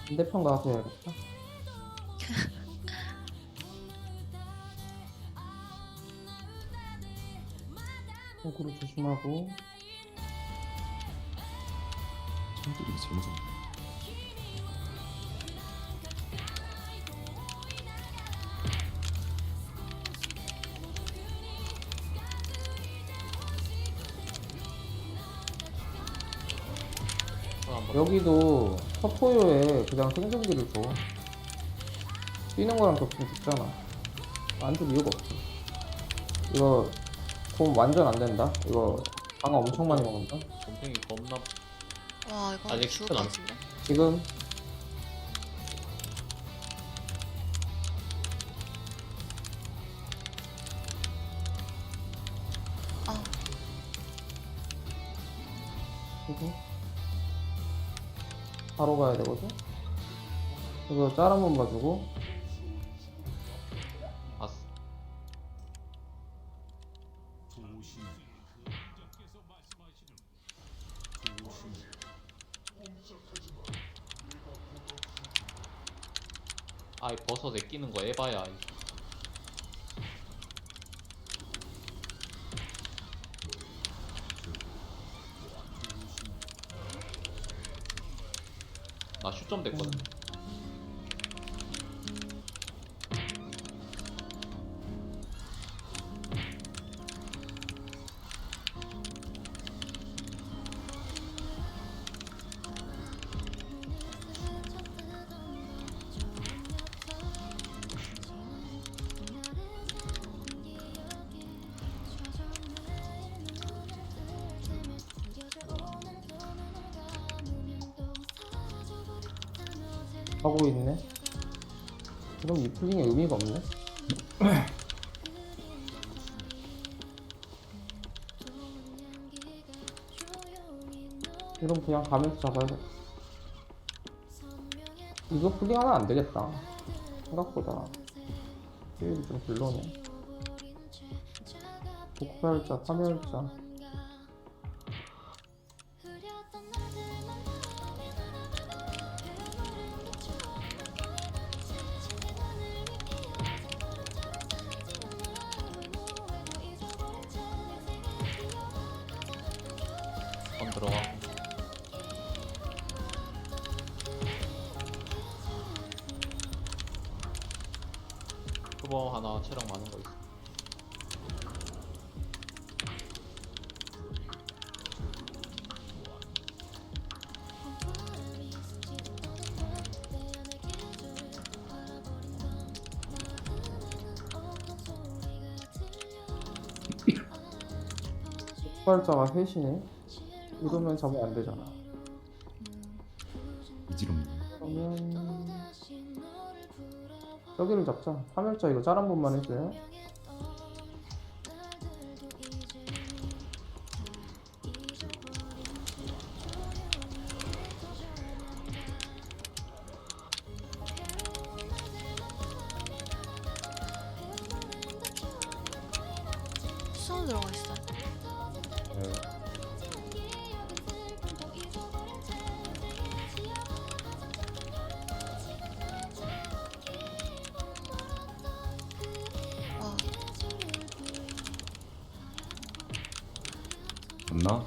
반대편 가서 해야겠다. 호구를 조심하고. 이게 제일 무서워. 여기도 서포요에 그냥 생존기를 줘. 뛰는 거랑 겹치면 죽잖아. 안 줄 이유가 없어. 이거 곰 완전 안 된다. 이거 방어 엄청 많이 먹는다. 곰팽이 겁나. 와 이거 아직 죽을 슈퍼 것 안 같은데. 지금 아 지금 바로 가야 되거든. 이거 짤 한 번 봐주고. 봤어. 아이 버섯에 끼는 거 에바야. 나 슛점 됐거든. 하고 있네. 그럼 이 풀링에 의미가 없네. 이럼 그냥 가면서 잡아야겠다. 이거 풀링 하나 안 되겠다. 생각보다 게임이 좀 별로네. 독발자, 파멸자. 건 들어가. 표범 하나 체력 많은 거 있어. 독발자가 셋이네. 이러면 잡으면 안 되잖아. 이지럽네. 그러면 여기를 잡자. 파멸자 이거 짤 한 번만 해줘요. 수험 들어가 있어. 네. 와 갔나?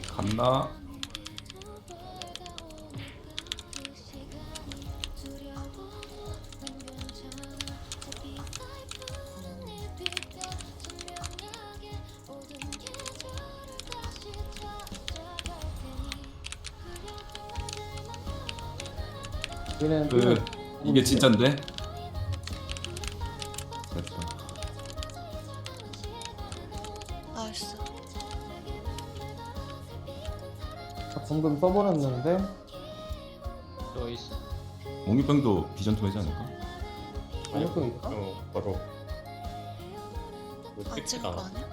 갔나? 얘는 이게 진짠데? 됐어. 나이스. 방금 써버렸는데 또 있어. 옹유병도 비전 투하지 않을까? 안역병 있다? 바로. 안 찍을 거 아니야?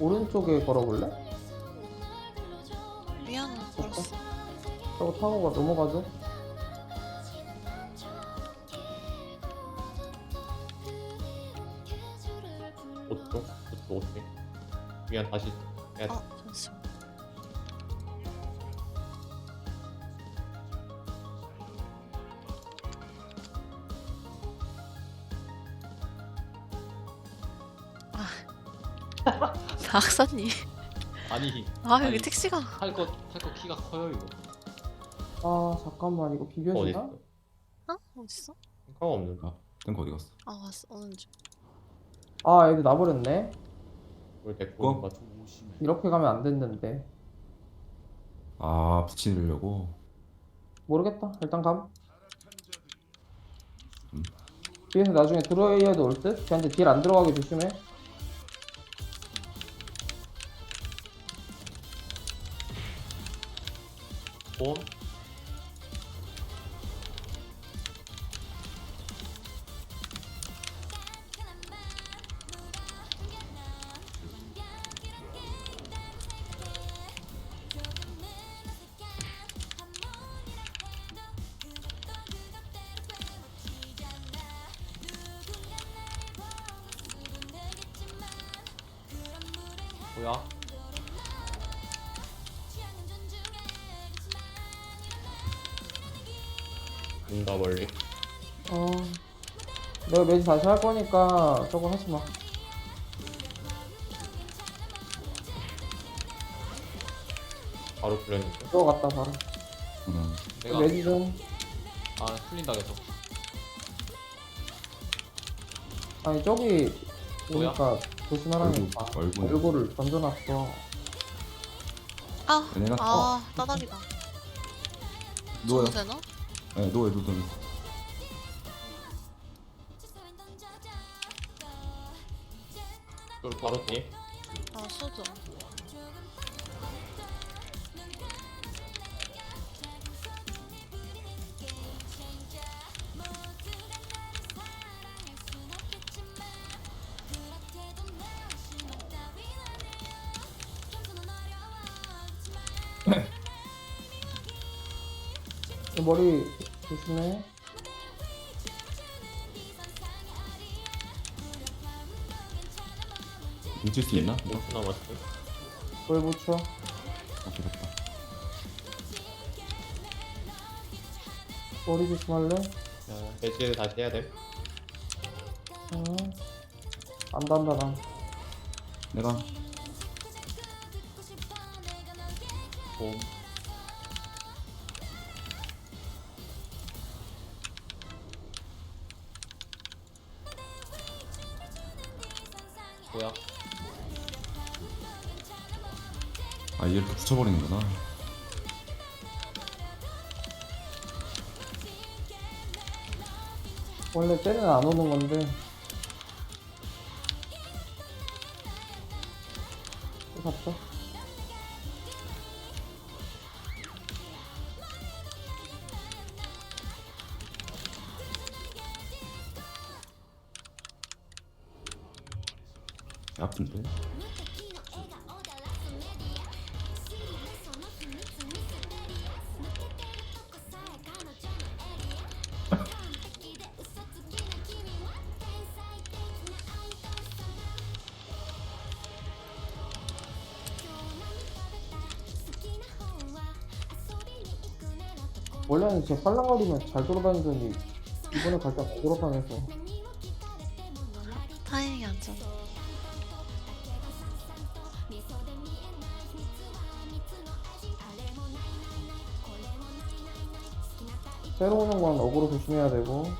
오른쪽에 걸어볼래? 미안해 걸었어. 저거 타고 가 넘어가죠. 옷도 어떻게? 미안 다시. 잠시만. 악사님. 아니 아 여기 아니, 택시가. 탈거 키가 커요 이거. 아 잠깐만 이거 어디 비벼지나? 있어? 어? 어딨어? 탱커가 없는데. 아 탱커 어디 갔어? 아 왔어. 오는 중. 아 애들 나버렸네. 우리 데리고 어? 오는 것 같은. 이렇게 가면 안 됐는데. 아 붙이려고. 모르겠다. 일단 감. 뒤에서 나중에 드로이어도 올 듯? 걔한테 딜 안 들어가게 조심해. 봄? 뭐야? 뭔가 멀리. 어. 내가 매지 다시 할 거니까 저거 하지 마. 바로 풀렸는데. 들어갔다 바로. 내가 매지 좀. 아 풀린다 계속. 아니 저기 뭐야? 오니까 조심하라니까. 얼굴. 얼굴을 던져놨어. 아. 얘네가 아 따닥이다. 누워요. 저도 되나? 네 누워요 누워. 이걸 바로 뒤. 아 수저. 머리 조심해. 뭉칠 수 있나? 몇 초 남았어? 뭘 붙여? 오케이 됐다. 머리 조심할래? 자, 배치 다시 해야 돼. 응. 안 단다 난. 내가 봄. 뭐야? 아 얘를 또 붙여버리는구나. 원래 쟤는 안 오는 건데. 또 갔다. 배 아픈데? 원래는 쟤 팔랑거리면 잘 돌아다니더니 이번에 갈 때 안 돌아다녀서. 타이밍이 안 좋아. 새로 오는 건 어그로 조심해야 되고.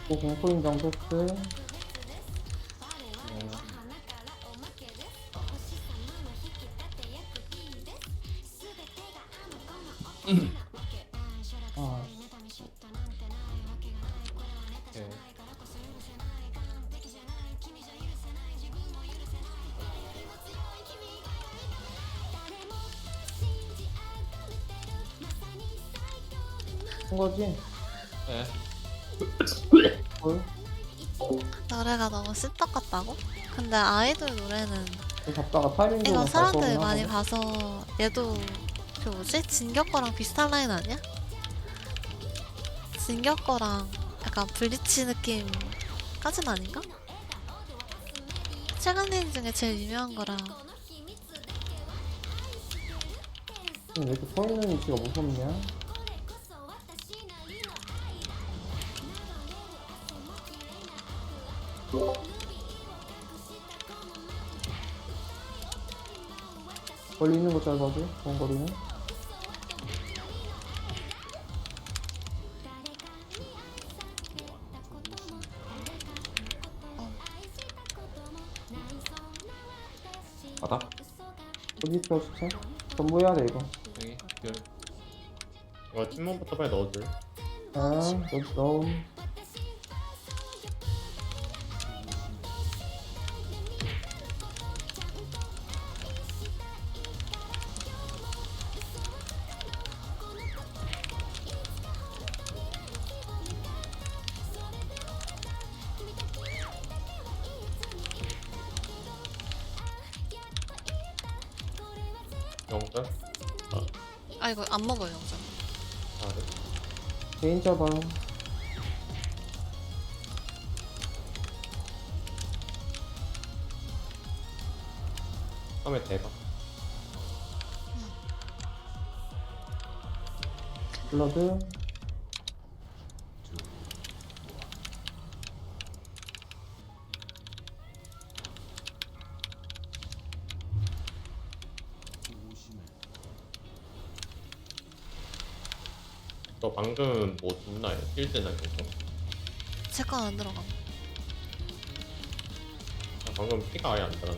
또 공포인장 패스. 아, 오케이. 한 거지? 네. 뭘? 노래가 너무 씹덕 같다고? 근데 아이돌 노래는 잡다가 타이밍 이거 좀 사람들 많이 봐서 얘도 그 뭐지? 진격 거랑 비슷한 라인 아니야? 진격 거랑 약간 블리치 느낌까진 아닌가? 최근 리인 중에 제일 유명한 거라. 왜 이렇게 서 있는 위치가 무섭냐? 멀리 있는 거 잘 봐줘. 좋은 거리는. 바닥? 어디 있어 시체? 전부 해야 돼 이거. 여기 별. 이거 침문부터 빨리 넣어줄. 넣어. 영절. 아 이거 안 먹어요 영상. 아, 네. 개인 잡아. 처음에 대박. 블러드. 저 방금 뭐 줬나요? 필드나 이런 거? 제 건 안 들어가. 아, 방금 피가 아예 안 들었네.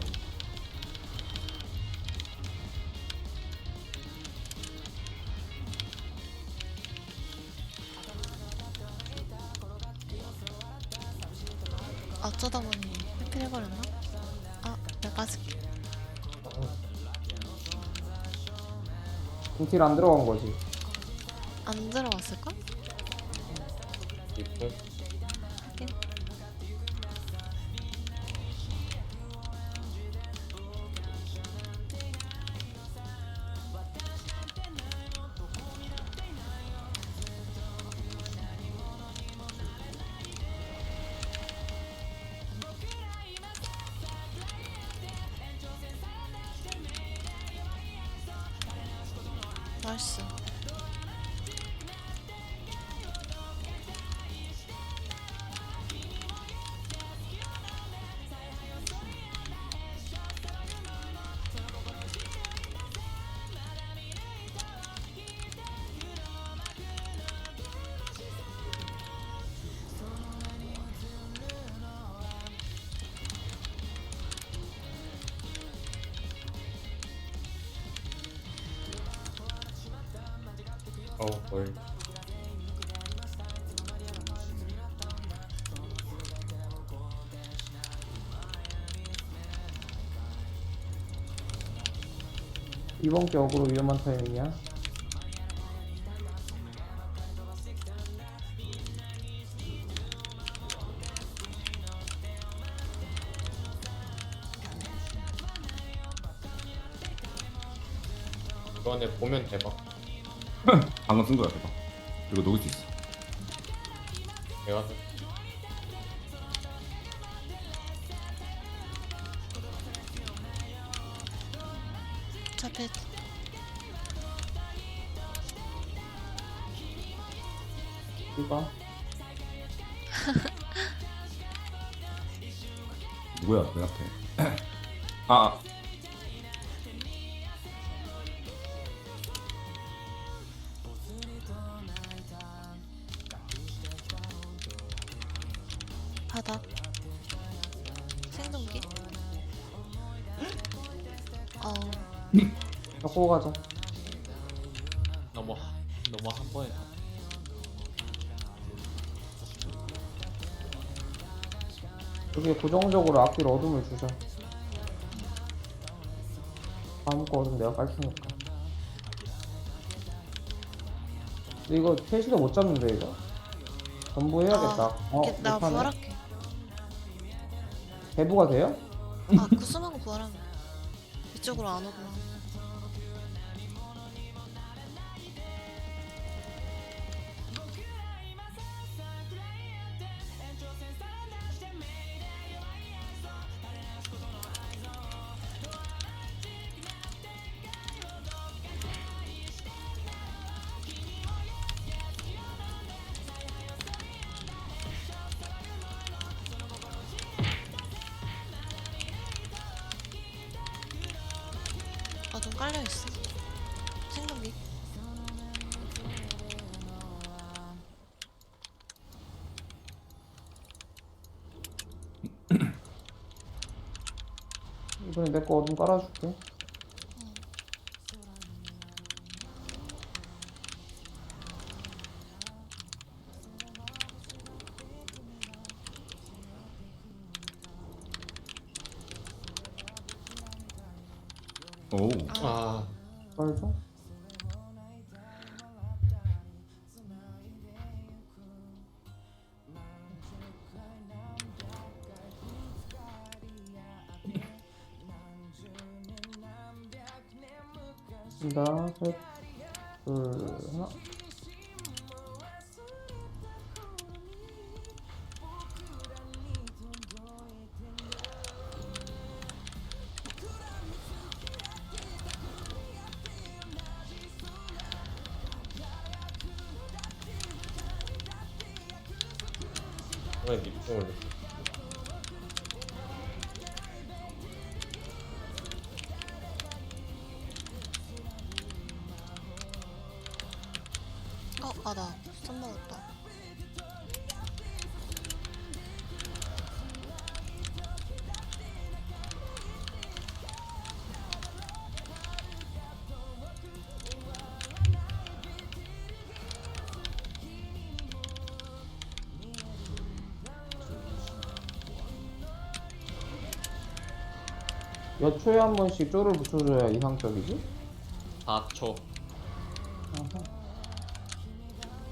어쩌다 보니 해필해버렸나? 아 내가 빠질게. 인틸 안 들어간 거지. 안 들어갔을까? 있고. 하긴. 나이스. 뭘. 이번 게 어그로 위험한 타이밍이야. 이번에 보면 대박. 방금 쓴 거야 대박. 이거 녹일 수 있어. 내가 잡혔. 이봐. 누구야 내 앞에. 아. 바닥. 생동기. 갖고 가자. 너무 한 번에 다. 여기에 고정적으로 앞뒤로 어둠을 주자. 다음 거 어둠 내가 깔 테니까. 근데 이거 셋이도 못 잡는데 이거 전부 해야겠다. 이게 내가 못하네. 부활할게. 대부가 돼요? 아 구스마고 부활하면 이쪽으로 안 오구나. 아 좀 깔려있어. 생각이. 이번에 내 거 어둠 깔아줄게. 오. 아 깔죠? 간다. 셋, 둘, 하나. 이번에 밑둥을 넣고. 아 나 스턴 먹었다. 몇 초에 한 번씩 쪼를 붙여줘야 이상적이지? 4초. 아하.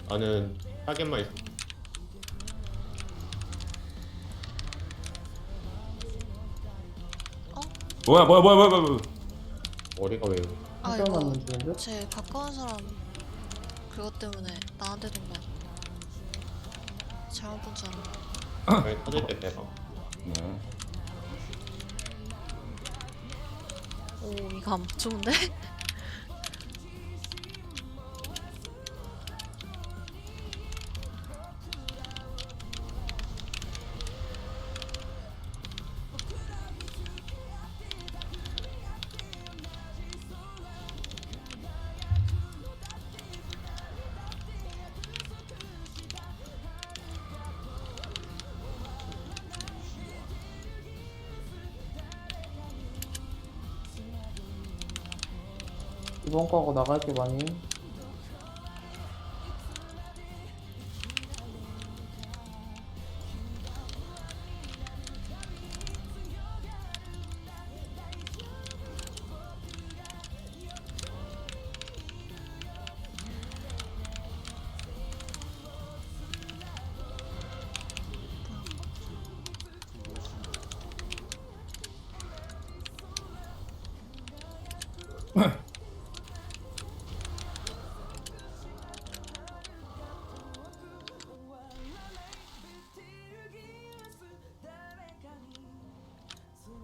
나는 타겟만 있어. 뭐야. 머리가 왜 이래? 아 한점 이거 맞는 중인데? 제 가까운 사람 그것 때문에 나한테 둔 거야. 잘못 본 사람. 여기 터질 때 대박. 네. 오 이거 안 좋은데? 이번 거 하고 나갈게 많이.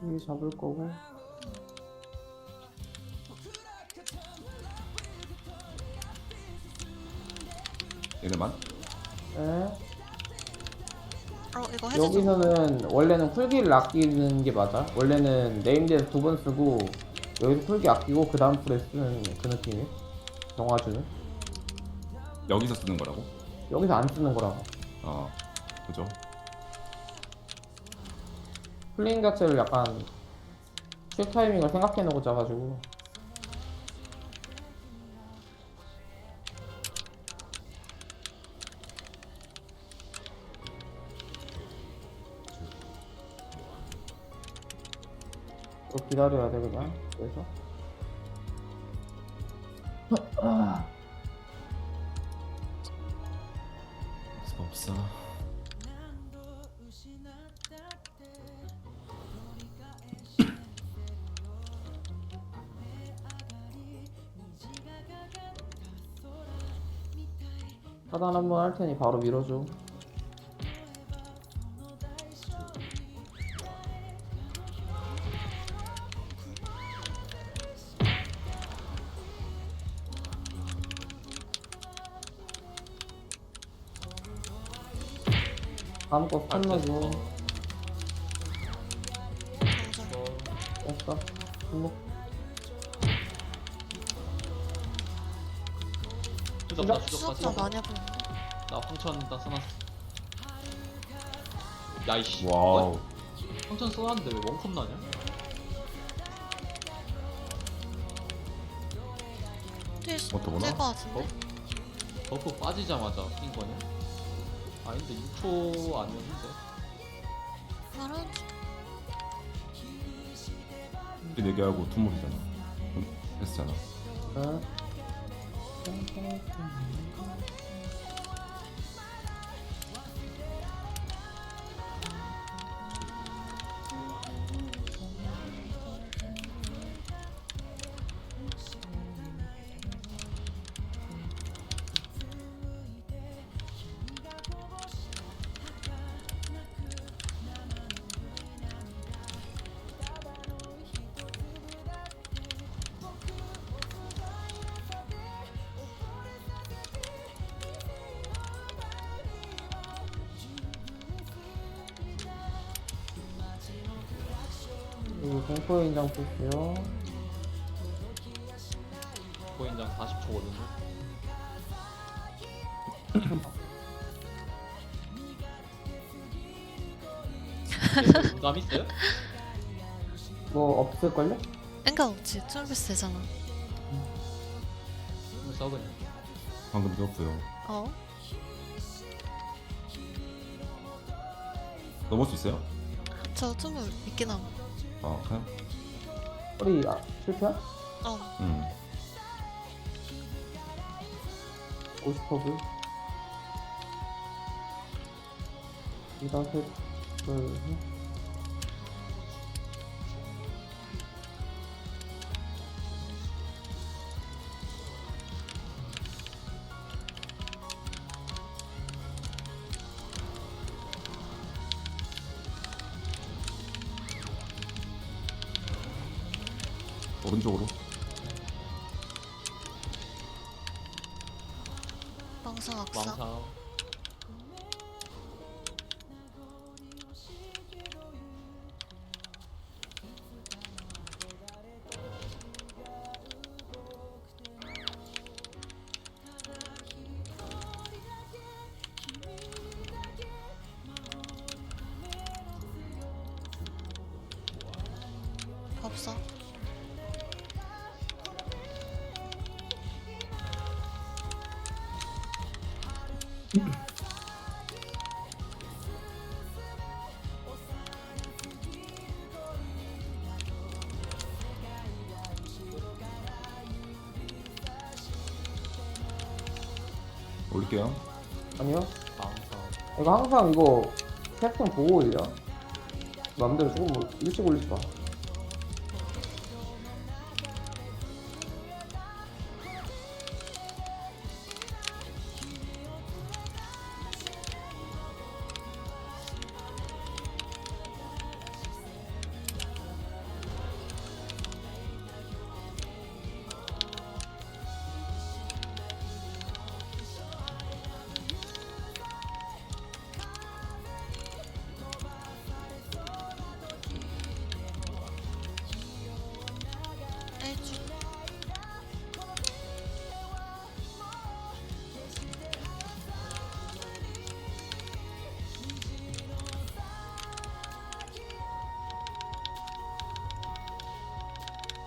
여기 잡을 거고. 얘네만. 네. 이거 해제 좀. 여기서는 원래는 쿨기를 아끼는 게 맞아. 원래는 네임드에서 2번 쓰고 여기서 쿨기 아끼고 그 다음 풀에 쓰는 그 느낌이에요. 정화주는 여기서 쓰는 거라고? 여기서 안 쓰는 거라고. 그죠? 플레잉 자체를 약간 쉴 타이밍을 생각해 놓고 짜가지고. 또 기다려야 돼 그냥. 그래서 없어. 차단 한번 할 테니 바로 밀어줘. 다음 거 스턴 넣어줘. 방송. 됐어. 승복. 추적자 수업자 추적자 많이 보이는데? 나 황천 다 써놨어. 야이씨 와우. 황천 써놨는데 왜 원컵 나냐? 어떠구나? 뜰거 같은데? 버프 빠지자마자 낀 거냐? 아닌데 6초 아니었는데? 말은 우리 얘기하고 투모이잖아. 했잖아. 응. 그리고 공포의 인장 볼게요. 고인장 40초거든요. 감 있어요? 뭐 없을걸요? 앵가 없지. 툴비스 되잖아. 이거 써 그냥. 방금 넣었고요. 어? 넘을 수 있어요? 저 툴물 있긴 함. 아 그냥. 우리 실패야? 어. 50퍼블. 2단 셋, 둘, 셋. 오른쪽으로. 망상 악사. 왕상. 법사. 올릴게요. 아니요. 왕상. 이거 항상 이거 캐스팅 보고 올려. 맘대로 조금 일찍 올리지 마. 일주.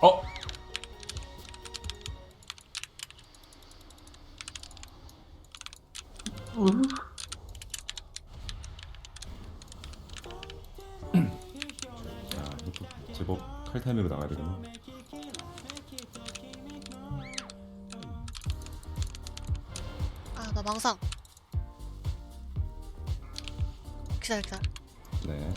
어? 야, 이것도 제법 칼타임으로 나가야 되구나. 아, 나 망상. 기다려 기다려. 네.